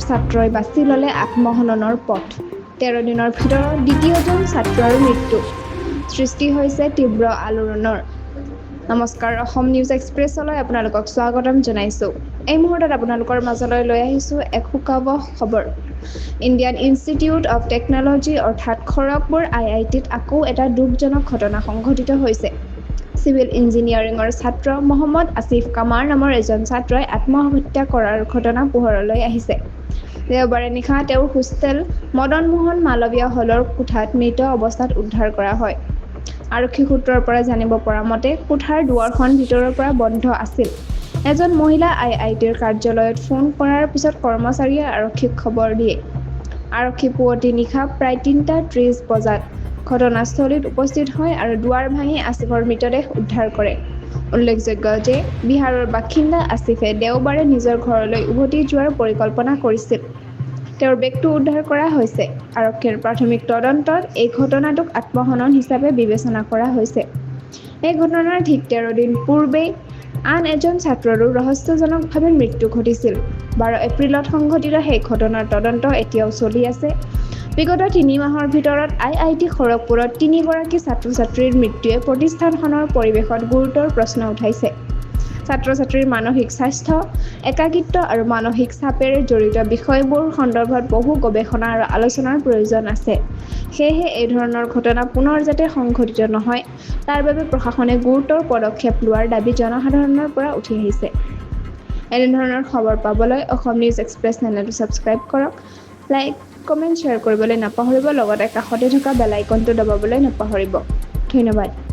ছাত্ৰই বাছি ল'লে আত্মহননৰ পথ 13 দিনৰ ভিতৰত দ্বিতীয়জন ছাত্ৰৰ মৃত্যু সৃষ্টি হৈছে তীব্ৰ আলোড়নৰ নমস্কাৰ অসম নিউজ এক্সপ্ৰেছলৈ আপোনালোকক স্বাগতম জনাইছোঁ এই মুহূৰ্তত আপোনালোকৰ মাজলৈ লৈ আহিছোঁ এক সুখবৰ খবৰ ইণ্ডিয়ান ইনষ্টিটিউট অফ টেকন'লজি অৰ্থাৎ খড়গপুৰ IITত আকৌ এটা দুখজনক ঘটনা সংঘটিত হৈছে চিভিল ইঞ্জিনিয়াৰিঙৰ ছাত্ৰ মহম্মদ আসিফ কামাৰ নামৰ এজন ছাত্ৰই আত্মহত্যা কৰাৰ ঘটনা পোহৰলৈ আহিছে দেওবাৰে নিশা তেওঁৰ হোষ্টেল মদন মোহন মালৱীয় হলৰ কোঠাত মৃত অৱস্থাত উদ্ধাৰ কৰা হয় আৰক্ষী সূত্ৰৰ পৰা জানিব পৰা মতে কোঠাৰ দুৱাৰখন ভিতৰৰ পৰা বন্ধ আছিল এজন মহিলা IITৰ কাৰ্যালয়ত ফোন কৰাৰ পিছত কৰ্মচাৰীয়ে আৰক্ষীক খবৰ দিয়ে আৰক্ষী পুৱতি নিশা প্ৰায় 3:30 বজাত ঘটনাস্থলীত উপস্থিত হয় আৰু দুৱাৰ ভাঙি আসিফৰ মৃতদেহ উদ্ধাৰ কৰে উল্লেখযোগ্য যে বিহাৰৰ বাসিন্দা আসিফে দেওবাৰে নিজৰ ঘৰলৈ উভতি যোৱাৰ পৰিকল্পনা কৰিছিল তেওঁৰ বেগটো উদ্ধাৰ কৰা হৈছে আৰক্ষীৰ প্ৰাথমিক তদন্তত এই ঘটনাটোক আত্মহনন হিচাপে বিবেচনা কৰা হৈছে এই ঘটনাৰ ঠিক 13 দিন পূৰ্বে আন এজন ছাত্ৰৰো ৰহস্যজনকভাৱে মৃত্যু ঘটিছিল 12 এপ্ৰিলত সংঘটিত সেই ঘটনাৰ তদন্ত এতিয়াও চলি আছে বিগত 3 মাহৰ ভিতৰত IIT খড়গপুৰত 3 গৰাকী ছাত্ৰ-ছাত্ৰীৰ মৃত্যুৱে প্ৰতিষ্ঠানখনৰ পৰিৱেশত গুৰুতৰ প্ৰশ্ন উঠাইছে ছাত্ৰ-ছাত্ৰীৰ মানসিক স্বাস্থ্য একাকিত্ব আৰু মানসিক চাপেৰে জড়িত বিষয়বোৰ সন্দৰ্ভত বহু গৱেষণা আৰু আলোচনাৰ প্ৰয়োজন আছে সেয়েহে এই ধৰণৰ ঘটনা পুনৰ যাতে সংঘটিত নহয় তাৰ বাবে প্ৰশাসনে গুৰুতৰ পদক্ষেপ লোৱাৰ দাবী জনসাধাৰণৰ পৰা উঠি আহিছে এনে ধৰণৰ খবৰ পাবলৈ অসম নিউজ এক্সপ্ৰেছ চেনেলটো ছাবস্ক্ৰাইব কৰক লাইক কমেণ্ট শ্বেয়াৰ কৰিবলৈ নাপাহৰিব লগতে কাষতে থকা বেল আইকনটো দবাবলৈ নাপাহৰিব ধন্যবাদ